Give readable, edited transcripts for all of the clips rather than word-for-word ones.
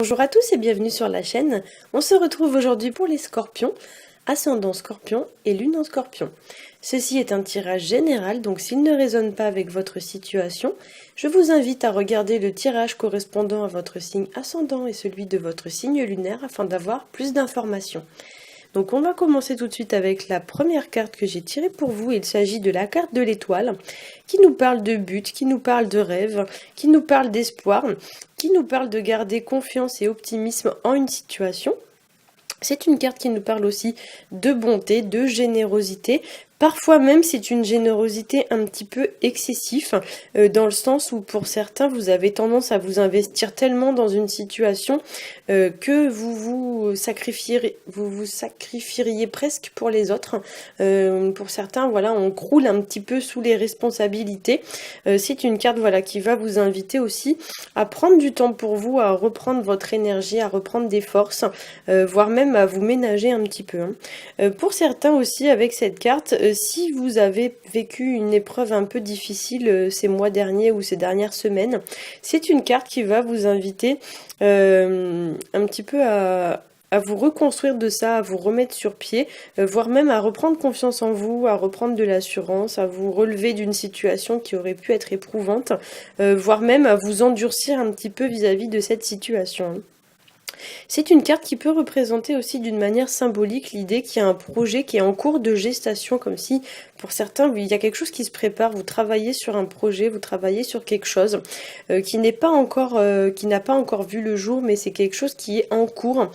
Bonjour à tous et bienvenue sur la chaîne. On se retrouve aujourd'hui pour les scorpions, ascendant scorpion et lune en scorpion. Ceci est un tirage général, donc s'il ne résonne pas avec votre situation, je vous invite à regarder le tirage correspondant à votre signe ascendant et celui de votre signe lunaire afin d'avoir plus d'informations. Donc on va commencer tout de suite avec la première carte que j'ai tirée pour vous. Il s'agit de la carte de l'étoile qui nous parle de but, qui nous parle de rêve, qui nous parle d'espoir, qui nous parle de garder confiance et optimisme en une situation. C'est une carte qui nous parle aussi de bonté, de générosité. Parfois même c'est une générosité un petit peu excessive, dans le sens où pour certains vous avez tendance à vous investir tellement dans une situation que vous sacrifieriez presque pour les autres. Pour certains, voilà, on croule un petit peu sous les responsabilités. C'est une carte, voilà, qui va vous inviter aussi à prendre du temps pour vous, à reprendre votre énergie, à reprendre des forces, voire même à vous ménager un petit peu. Pour certains aussi, avec cette carte, si vous avez vécu une épreuve un peu difficile ces mois derniers ou ces dernières semaines, c'est une carte qui va vous inviter un petit peu à vous reconstruire de ça, à vous remettre sur pied, voire même à reprendre confiance en vous, à reprendre de l'assurance, à vous relever d'une situation qui aurait pu être éprouvante, voire même à vous endurcir un petit peu vis-à-vis de cette situation. C'est une carte qui peut représenter aussi d'une manière symbolique l'idée qu'il y a un projet qui est en cours de gestation, comme si pour certains il y a quelque chose qui se prépare, vous travaillez sur un projet, vous travaillez sur quelque chose qui n'a pas encore vu le jour, mais c'est quelque chose qui est en cours.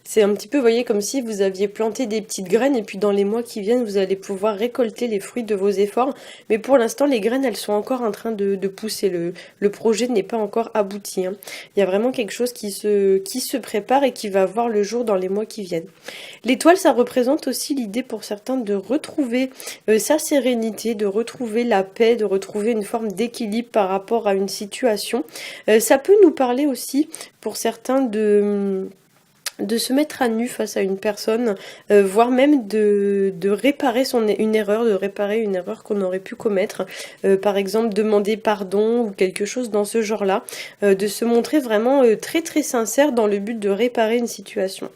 C'est un petit peu, vous voyez, comme si vous aviez planté des petites graines et puis dans les mois qui viennent, vous allez pouvoir récolter les fruits de vos efforts. Mais pour l'instant, les graines, elles sont encore en train de pousser. Le projet n'est pas encore abouti. Il y a vraiment quelque chose qui se prépare et qui va voir le jour dans les mois qui viennent. L'étoile, ça représente aussi l'idée pour certains de retrouver sa sérénité, de retrouver la paix, de retrouver une forme d'équilibre par rapport à une situation. Ça peut nous parler aussi pour certains de se mettre à nu face à une personne, voire même de réparer une erreur qu'on aurait pu commettre, par exemple demander pardon ou quelque chose dans ce genre-là, de se montrer vraiment très très sincère dans le but de réparer une situation.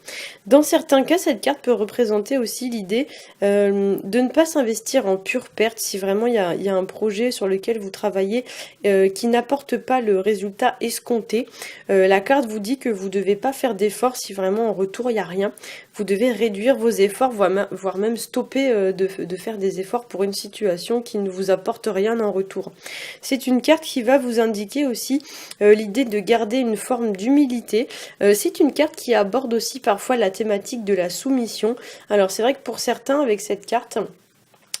Dans certains cas, cette carte peut représenter aussi l'idée de ne pas s'investir en pure perte si vraiment il y a un projet sur lequel vous travaillez qui n'apporte pas le résultat escompté. La carte vous dit que vous ne devez pas faire d'efforts si vraiment en retour il n'y a rien. Vous devez réduire vos efforts, voire même stopper de faire des efforts pour une situation qui ne vous apporte rien en retour. C'est une carte qui va vous indiquer aussi l'idée de garder une forme d'humilité. C'est une carte qui aborde aussi parfois la thématique de la soumission. Alors c'est vrai que pour certains, avec cette carte,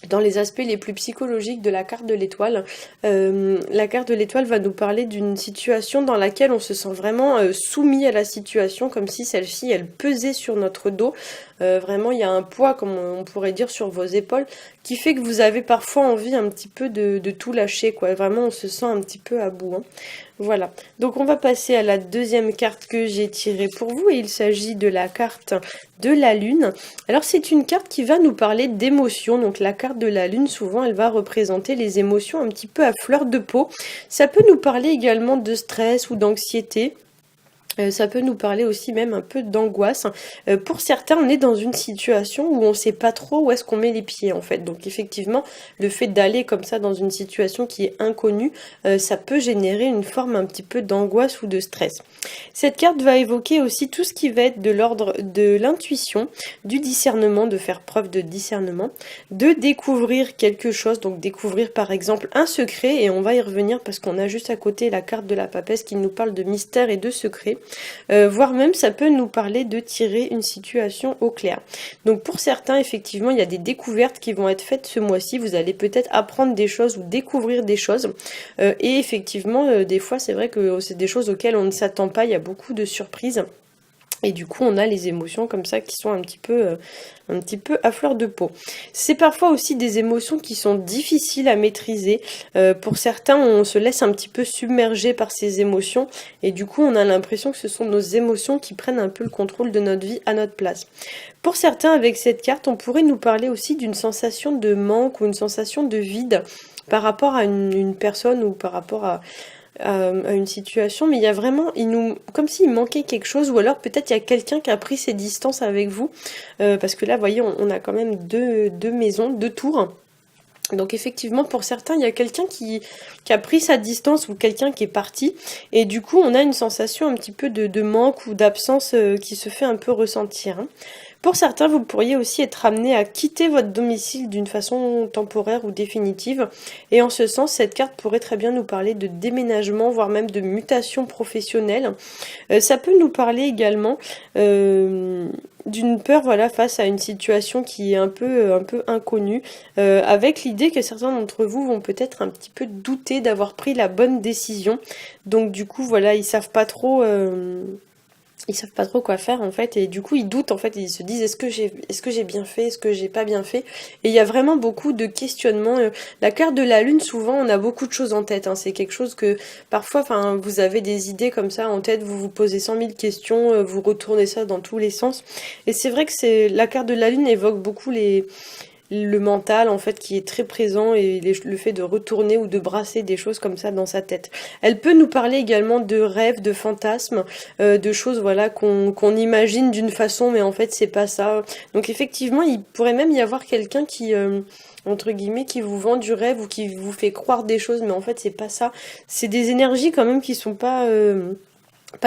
dans les aspects les plus psychologiques de la carte de l'étoile, la carte de l'étoile va nous parler d'une situation dans laquelle on se sent vraiment soumis à la situation, comme si celle-ci, elle pesait sur notre dos. Vraiment, il y a un poids, comme on pourrait dire, sur vos épaules, qui fait que vous avez parfois envie un petit peu de tout lâcher, quoi. Vraiment, on se sent un petit peu à bout. Voilà, donc on va passer à la deuxième carte que j'ai tirée pour vous, et il s'agit de la carte de la lune. Alors c'est une carte qui va nous parler d'émotions, donc la carte de la lune, souvent elle va représenter les émotions un petit peu à fleur de peau. Ça peut nous parler également de stress ou d'anxiété. Ça peut nous parler aussi même un peu d'angoisse. Pour certains, on est dans une situation où on ne sait pas trop où est-ce qu'on met les pieds en fait. Donc effectivement, le fait d'aller comme ça dans une situation qui est inconnue, ça peut générer une forme un petit peu d'angoisse ou de stress. Cette carte va évoquer aussi tout ce qui va être de l'ordre de l'intuition, du discernement, de faire preuve de discernement, de découvrir quelque chose, donc découvrir par exemple un secret, et on va y revenir parce qu'on a juste à côté la carte de la papesse qui nous parle de mystère et de secret. Voire même ça peut nous parler de tirer une situation au clair. Donc pour certains, effectivement, il y a des découvertes qui vont être faites ce mois-ci. Vous allez peut-être apprendre des choses ou découvrir des choses. Et effectivement, des fois, c'est vrai que c'est des choses auxquelles on ne s'attend pas. Il y a beaucoup de surprises. Et du coup, on a les émotions comme ça qui sont un petit peu à fleur de peau. C'est parfois aussi des émotions qui sont difficiles à maîtriser. Pour certains, on se laisse un petit peu submerger par ces émotions. Et du coup, on a l'impression que ce sont nos émotions qui prennent un peu le contrôle de notre vie à notre place. Pour certains, avec cette carte, on pourrait nous parler aussi d'une sensation de manque ou une sensation de vide par rapport à une personne ou par rapport à à une situation, mais il y a vraiment, comme s'il manquait quelque chose, ou alors peut-être il y a quelqu'un qui a pris ses distances avec vous, parce que là, vous voyez, on a quand même deux maisons, deux tours. Donc effectivement, pour certains, il y a quelqu'un qui a pris sa distance ou quelqu'un qui est parti. Et du coup, on a une sensation un petit peu de manque ou d'absence qui se fait un peu ressentir, hein. Pour certains, vous pourriez aussi être amené à quitter votre domicile d'une façon temporaire ou définitive. Et en ce sens, cette carte pourrait très bien nous parler de déménagement, voire même de mutation professionnelle. Ça peut nous parler également d'une peur, voilà, face à une situation qui est un peu inconnue, avec l'idée que certains d'entre vous vont peut-être un petit peu douter d'avoir pris la bonne décision. Donc du coup, voilà, ils savent pas trop. Ils savent pas trop quoi faire en fait, et du coup ils doutent en fait, ils se disent est-ce que j'ai bien fait, est-ce que j'ai pas bien fait, et il y a vraiment beaucoup de questionnements. La carte de la lune, souvent on a beaucoup de choses en tête, hein. C'est quelque chose que parfois, enfin, vous avez des idées comme ça en tête, vous vous posez 100 000 questions, vous retournez ça dans tous les sens, et c'est vrai que la carte de la lune évoque beaucoup le mental en fait qui est très présent, et le fait de retourner ou de brasser des choses comme ça dans sa tête. Elle peut nous parler également de rêves, de fantasmes, de choses, voilà, qu'on imagine d'une façon mais en fait c'est pas ça. Donc effectivement il pourrait même y avoir quelqu'un qui entre guillemets qui vous vend du rêve ou qui vous fait croire des choses mais en fait c'est pas ça. C'est des énergies quand même qui sont pas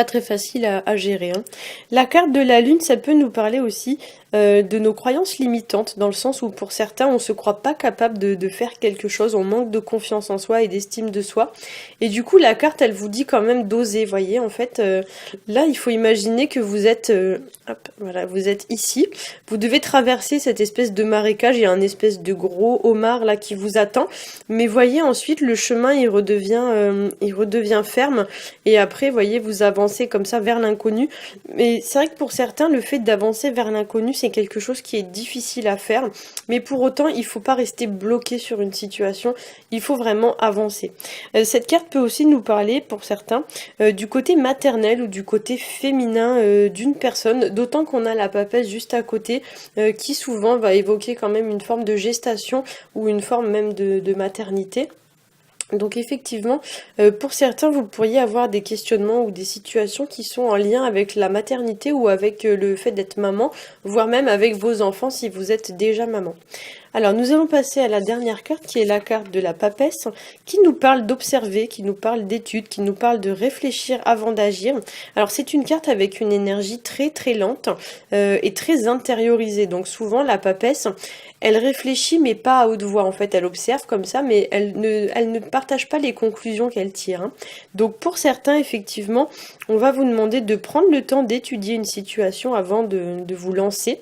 très faciles à gérer, hein. La carte de la lune, ça peut nous parler aussi de nos croyances limitantes, dans le sens où pour certains, on se croit pas capable de faire quelque chose, on manque de confiance en soi et d'estime de soi. Et du coup, la carte, elle vous dit quand même d'oser, voyez, en fait, là, il faut imaginer que vous êtes, hop, voilà, vous êtes ici, vous devez traverser cette espèce de marécage, il y a un espèce de gros homard là qui vous attend, mais voyez, ensuite, le chemin, il redevient ferme, et après, voyez, vous avancez comme ça vers l'inconnu. Mais c'est vrai que pour certains, le fait d'avancer vers l'inconnu, c'est quelque chose qui est difficile à faire, mais pour autant il faut pas rester bloqué sur une situation, il faut vraiment avancer. Cette carte peut aussi nous parler pour certains du côté maternel ou du côté féminin d'une personne, d'autant qu'on a la papesse juste à côté qui souvent va évoquer quand même une forme de gestation ou une forme même de maternité. Donc effectivement, pour certains, vous pourriez avoir des questionnements ou des situations qui sont en lien avec la maternité ou avec le fait d'être maman, voire même avec vos enfants si vous êtes déjà maman. Alors nous allons passer à la dernière carte qui est la carte de la papesse, qui nous parle d'observer, qui nous parle d'études, qui nous parle de réfléchir avant d'agir. Alors c'est une carte avec une énergie très très lente et très intériorisée. Donc souvent la papesse, elle réfléchit mais pas à haute voix, en fait elle observe comme ça, mais elle ne partage pas les conclusions qu'elle tire, hein. Donc pour certains, effectivement, on va vous demander de prendre le temps d'étudier une situation avant de vous lancer.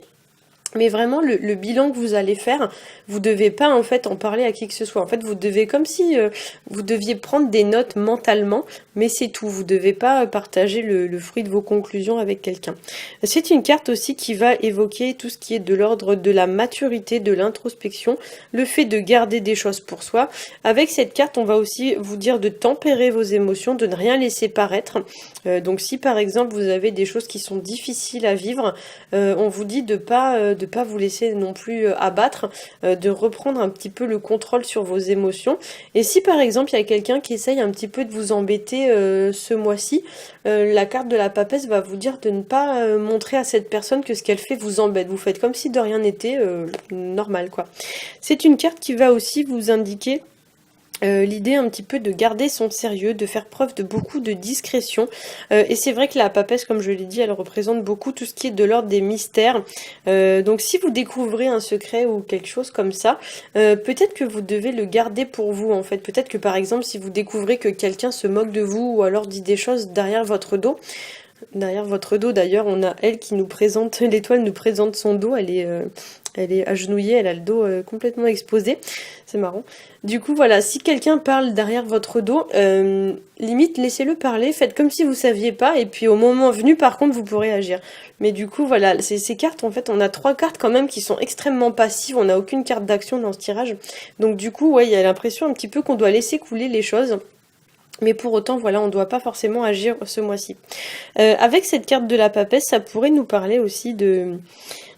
Mais vraiment, le bilan que vous allez faire, vous devez pas en fait en parler à qui que ce soit. En fait, vous devez, comme si vous deviez prendre des notes mentalement, mais c'est tout. Vous devez pas partager le fruit de vos conclusions avec quelqu'un. C'est une carte aussi qui va évoquer tout ce qui est de l'ordre de la maturité, de l'introspection, le fait de garder des choses pour soi. Avec cette carte, on va aussi vous dire de tempérer vos émotions, de ne rien laisser paraître. Donc si par exemple vous avez des choses qui sont difficiles à vivre, on vous dit de pas vous laisser non plus abattre, de reprendre un petit peu le contrôle sur vos émotions. Et si par exemple il y a quelqu'un qui essaye un petit peu de vous embêter ce mois-ci, la carte de la papesse va vous dire de ne pas montrer à cette personne que ce qu'elle fait vous embête. Vous faites comme si de rien n'était, normal quoi. C'est une carte qui va aussi vous indiquer l'idée un petit peu de garder son sérieux, de faire preuve de beaucoup de discrétion. Et c'est vrai que la papesse, comme je l'ai dit, elle représente beaucoup tout ce qui est de l'ordre des mystères. Donc si vous découvrez un secret ou quelque chose comme ça, peut-être que vous devez le garder pour vous en fait. Peut-être que par exemple si vous découvrez que quelqu'un se moque de vous ou alors dit des choses derrière votre dos. Derrière votre dos d'ailleurs, on a elle qui nous présente, l'étoile nous présente son dos, elle est agenouillée, elle a le dos complètement exposé, c'est marrant. Du coup voilà, si quelqu'un parle derrière votre dos, limite laissez-le parler, faites comme si vous saviez pas, et puis au moment venu par contre vous pourrez agir. Mais du coup voilà, ces cartes en fait, on a 3 cartes quand même qui sont extrêmement passives, on n'a aucune carte d'action dans ce tirage, donc du coup ouais, il y a l'impression un petit peu qu'on doit laisser couler les choses. Mais pour autant, voilà, on ne doit pas forcément agir ce mois-ci. Avec cette carte de la papesse, ça pourrait nous parler aussi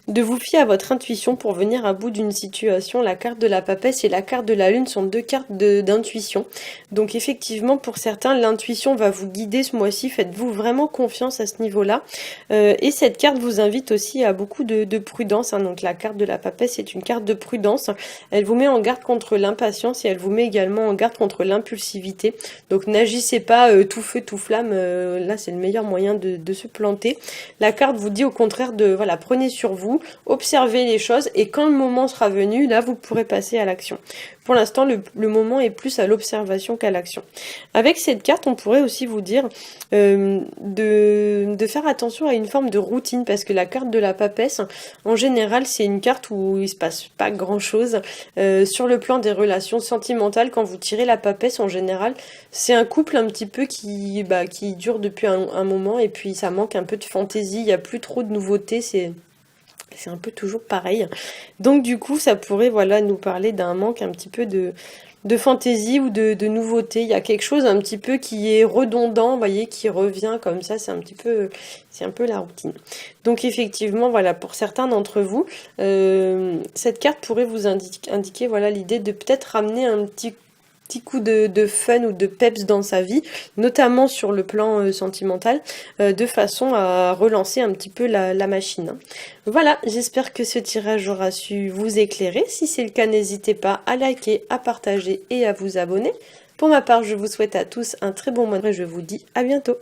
de vous fier à votre intuition pour venir à bout d'une situation. La carte de la papesse et la carte de la lune sont deux cartes d'intuition. Donc effectivement, pour certains, l'intuition va vous guider ce mois-ci. Faites-vous vraiment confiance à ce niveau-là. Et cette carte vous invite aussi à beaucoup de prudence. Hein. Donc la carte de la papesse est une carte de prudence. Elle vous met en garde contre l'impatience et elle vous met également en garde contre l'impulsivité. Donc n'agissez pas tout feu, tout flamme. Là, c'est le meilleur moyen de se planter. La carte vous dit au contraire de, voilà, prenez sur vous, observez les choses et quand le moment sera venu, là, vous pourrez passer à l'action. Pour l'instant, le moment est plus à l'observation qu'à l'action. Avec cette carte, on pourrait aussi vous dire de faire attention à une forme de routine, parce que la carte de la papesse, en général, c'est une carte où il se passe pas grand-chose. Sur le plan des relations sentimentales, quand vous tirez la papesse, en général, c'est un couple un petit peu qui dure depuis un moment, et puis ça manque un peu de fantaisie, il n'y a plus trop de nouveautés, c'est un peu toujours pareil. Donc du coup, ça pourrait voilà nous parler d'un manque un petit peu de fantaisie ou de nouveauté. Il y a quelque chose un petit peu qui est redondant, vous voyez, qui revient comme ça, c'est un peu la routine. Donc effectivement, voilà, pour certains d'entre vous, cette carte pourrait vous indiquer voilà l'idée de peut-être ramener un petit coup de fun ou de peps dans sa vie, notamment sur le plan sentimental, de façon à relancer un petit peu la machine. Voilà, j'espère que ce tirage aura su vous éclairer. Si c'est le cas, n'hésitez pas à liker, à partager et à vous abonner. Pour ma part, je vous souhaite à tous un très bon mois de mai. Je vous dis à bientôt.